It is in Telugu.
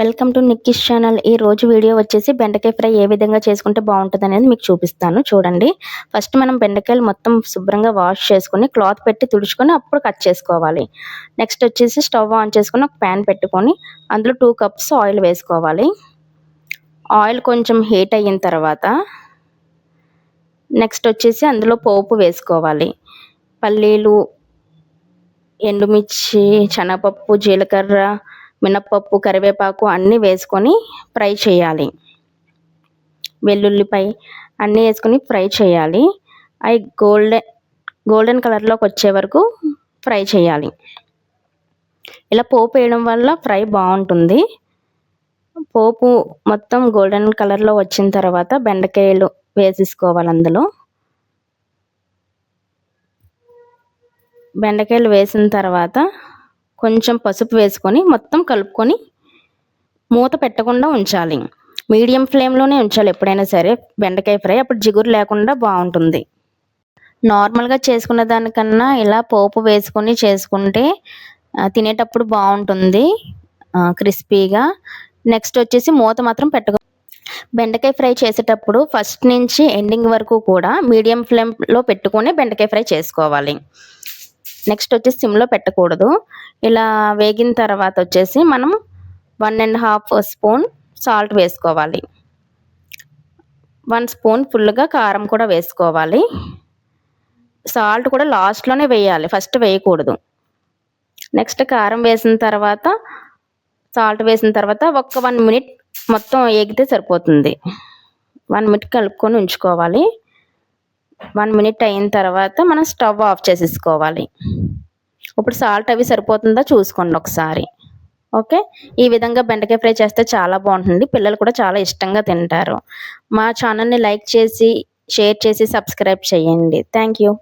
Welcome to Nikki's channel. ఈ రోజు వీడియో వచ్చేసి బెండకాయ ఫ్రై ఏ విధంగా చేసుకుంటే బాగుంటుంది అనేది మీకు చూపిస్తాను. చూడండి, ఫస్ట్ మనం బెండకాయలు మొత్తం శుభ్రంగా వాష్ చేసుకుని క్లాత్ పెట్టి తుడుచుకొని అప్పుడు కట్ చేసుకోవాలి. నెక్స్ట్ వచ్చేసి స్టవ్ ఆన్ చేసుకుని ఒక ప్యాన్ పెట్టుకొని అందులో 2 కప్స్ ఆయిల్ వేసుకోవాలి. ఆయిల్ కొంచెం హీట్ అయిన తర్వాత నెక్స్ట్ వచ్చేసి అందులో పోపు వేసుకోవాలి. పల్లీలు, ఎండుమిర్చి, శనగపప్పు, జీలకర్ర, మినప్పప్పు, కరివేపాకు అన్నీ వేసుకొని ఫ్రై చేయాలి. వెల్లుల్లిపై అన్నీ వేసుకొని ఫ్రై చేయాలి. అవి గోల్డెన్ కలర్లోకి వచ్చే వరకు ఫ్రై చేయాలి. ఇలా పోపు వేయడం వల్ల ఫ్రై బాగుంటుంది. పోపు మొత్తం గోల్డెన్ కలర్లో వచ్చిన తర్వాత బెండకాయలు వేసేసుకోవాలి. అందులో బెండకాయలు వేసిన తర్వాత కొంచెం పసుపు వేసుకొని మొత్తం కలుపుకొని మూత పెట్టకుండా ఉంచాలి. మీడియం ఫ్లేమ్లోనే ఉంచాలి ఎప్పుడైనా సరే బెండకాయ ఫ్రై, అప్పుడు జిగురు లేకుండా బాగుంటుంది. నార్మల్గా చేసుకున్న దానికన్నా ఇలా పోపు వేసుకొని చేసుకుంటే తినేటప్పుడు బాగుంటుంది, క్రిస్పీగా. నెక్స్ట్ వచ్చేసి మూత మాత్రం బెండకాయ ఫ్రై చేసేటప్పుడు ఫస్ట్ నుంచి ఎండింగ్ వరకు కూడా మీడియం ఫ్లేమ్లో పెట్టుకొని బెండకాయ ఫ్రై చేసుకోవాలి. నెక్స్ట్ వచ్చేసి సిమ్లో పెట్టకూడదు. ఇలా వేగిన తర్వాత వచ్చేసి మనం 1.5 స్పూన్ సాల్ట్ వేసుకోవాలి. 1 స్పూన్ ఫుల్గా కారం కూడా వేసుకోవాలి. సాల్ట్ కూడా లాస్ట్లోనే వేయాలి, ఫస్ట్ వేయకూడదు. నెక్స్ట్ కారం వేసిన తర్వాత సాల్ట్ వేసిన తర్వాత ఒక 1 మినిట్ మొత్తం వేగితే సరిపోతుంది. 1 మినిట్ కలుపుకొని ఉంచుకోవాలి. 1 మినిట్ అయిన తర్వాత మనం స్టవ్ ఆఫ్ చేసేసుకోవాలి. ఇప్పుడు సాల్ట్ అవి సరిపోతుందా చూసుకోండి ఒకసారి. ఓకే, ఈ విధంగా బెండకాయ ఫ్రై చేస్తే చాలా బాగుంటుంది. పిల్లలు కూడా చాలా ఇష్టంగా తింటారు. మా ఛానల్ని లైక్ చేసి, షేర్ చేసి, సబ్స్క్రైబ్ చేయండి. Thank you.